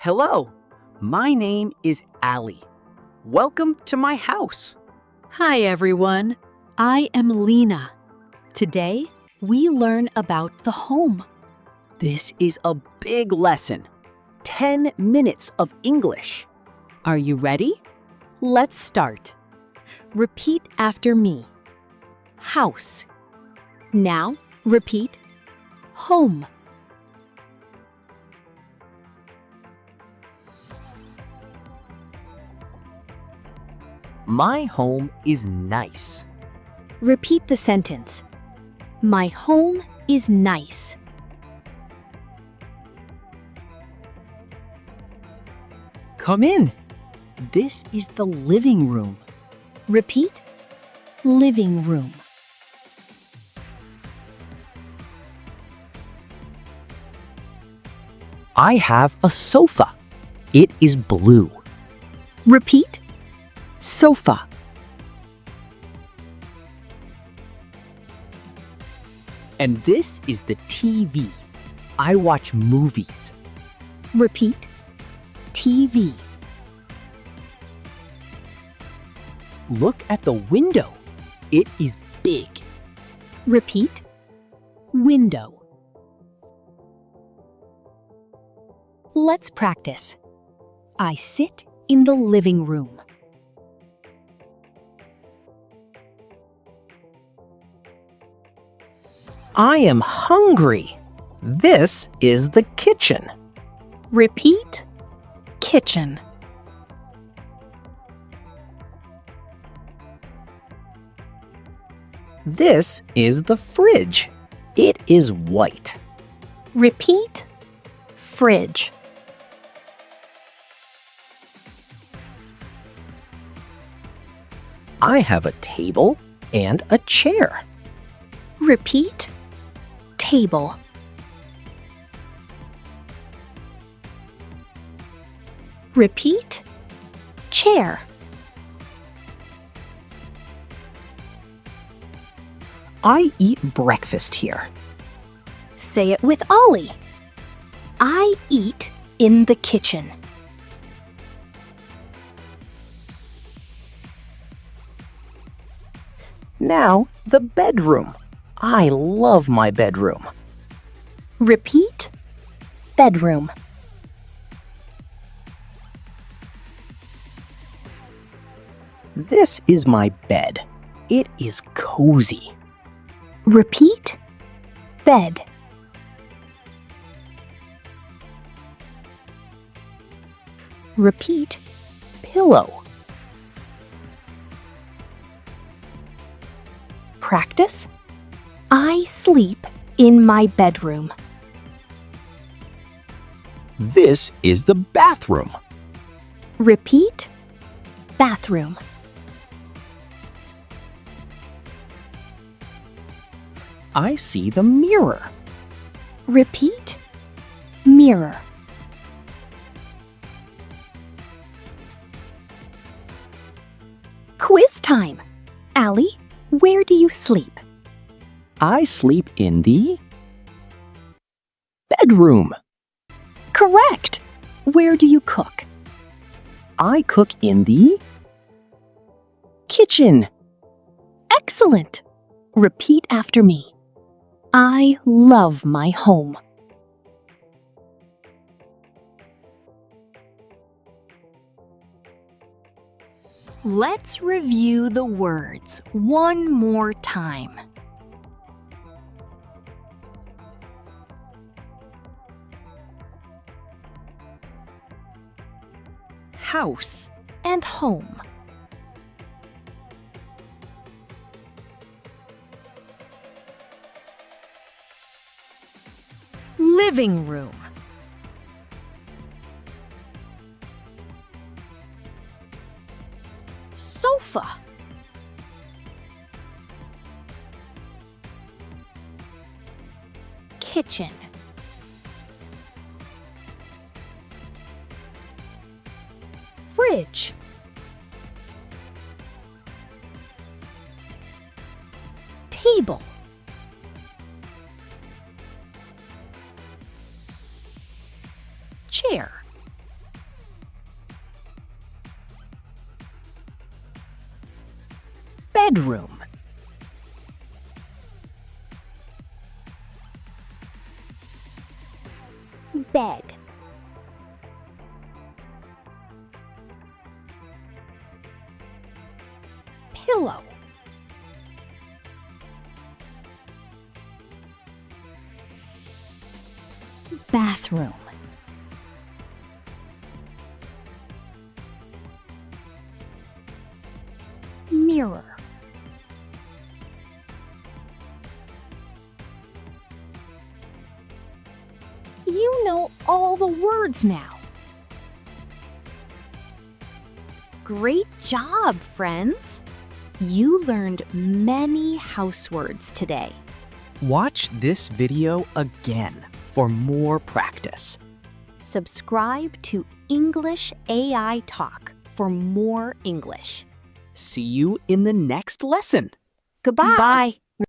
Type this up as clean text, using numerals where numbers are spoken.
Hello, my name is Ali. Welcome to my house. Hi everyone, I am Lina. Today, we learn about the home. This is a big lesson. 10 minutes of English. Are you ready? Let's start. Repeat after me. House. Now, repeat. Home. My home is nice. Repeat the sentence. My home is nice. Come in. This is the living room. Repeat. Living room. I have a sofa. It is blue. Repeat. Sofa. And this is the TV. I watch movies. Repeat. TV. Look at the window. It is big. Repeat. Window. Let's practice. I sit in the living room. I am hungry. This is the kitchen. Repeat. Kitchen. This is the fridge. It is white. Repeat. Fridge. I have a table and a chair. Repeat. Table. Repeat. Chair. I eat breakfast here. Say it with Ollie. I eat in the kitchen. Now, the bedroom. I love my bedroom. Repeat. Bedroom. This is my bed. It is cozy. Repeat. Bed. Repeat. Pillow. Practice. I sleep in my bedroom. This is the bathroom. Repeat. Bathroom. I see the mirror. Repeat. Mirror. Quiz time. Ali, where do you sleep? I sleep in the bedroom. Correct. Where do you cook? I cook in the kitchen. Excellent. Repeat after me. I love my home. Let's review the words one more time. House and home. Living room. Sofa. Kitchen. Fridge. Table. Chair. bedroom, bed, pillow, bathroom, mirror, you know all the words now. Great job, friends! You learned many house words today. Watch this video again for more practice. Subscribe to English AI Talk for more English. See you in the next lesson. Goodbye. Bye.